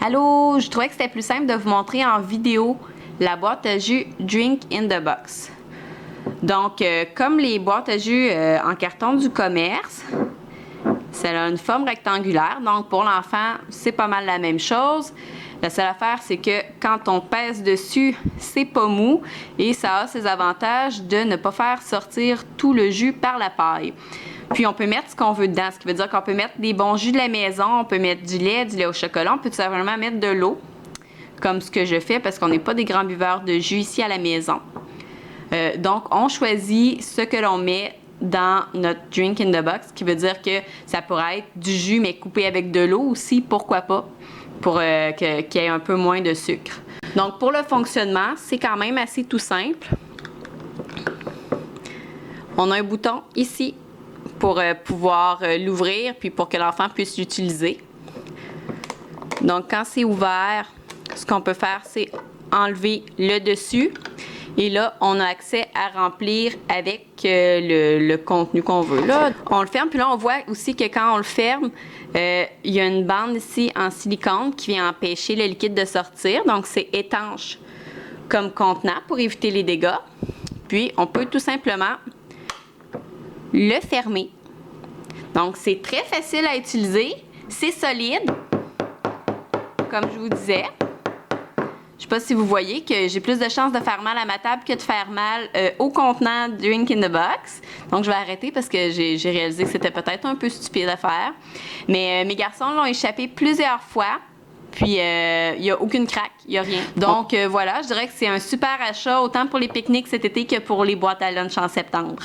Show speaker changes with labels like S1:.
S1: Allô, je trouvais que c'était plus simple de vous montrer en vidéo la boîte à jus Drink in the Box. Donc, comme les boîtes à jus en carton du commerce, ça a une forme rectangulaire. Donc, pour l'enfant, c'est pas mal la même chose. La seule affaire, c'est que quand on pèse dessus, c'est pas mou et ça a ses avantages de ne pas faire sortir tout le jus par la paille. Puis, on peut mettre ce qu'on veut dedans, ce qui veut dire qu'on peut mettre des bons jus de la maison, on peut mettre du lait au chocolat, on peut tout simplement mettre de l'eau, comme ce que je fais parce qu'on n'est pas des grands buveurs de jus ici à la maison. Donc, on choisit ce que l'on met dans notre Drink in the Box, qui veut dire que ça pourrait être du jus, mais coupé avec de l'eau aussi, pourquoi pas, pour qu'il y ait un peu moins de sucre. Donc, pour le fonctionnement, c'est quand même assez tout simple. On a un bouton ici pour pouvoir l'ouvrir, puis pour que l'enfant puisse l'utiliser. Donc, quand c'est ouvert, ce qu'on peut faire, c'est enlever le dessus. Et là, on a accès à remplir avec le contenu qu'on veut. Là, on le ferme, puis là, on voit aussi que quand on le ferme, il y a une bande ici en silicone qui vient empêcher le liquide de sortir. Donc, c'est étanche comme contenant pour éviter les dégâts. Puis, on peut tout simplement le fermer. Donc, c'est très facile à utiliser. C'est solide, comme je vous disais. Je ne sais pas si vous voyez que j'ai plus de chances de faire mal à ma table que de faire mal au contenant Drink in the Box. Donc, je vais arrêter parce que j'ai réalisé que c'était peut-être un peu stupide à faire. Mais mes garçons l'ont échappé plusieurs fois. Puis, il n'y a aucune craque, il n'y a rien. Donc, voilà, je dirais que c'est un super achat autant pour les pique-niques cet été que pour les boîtes à lunch en septembre.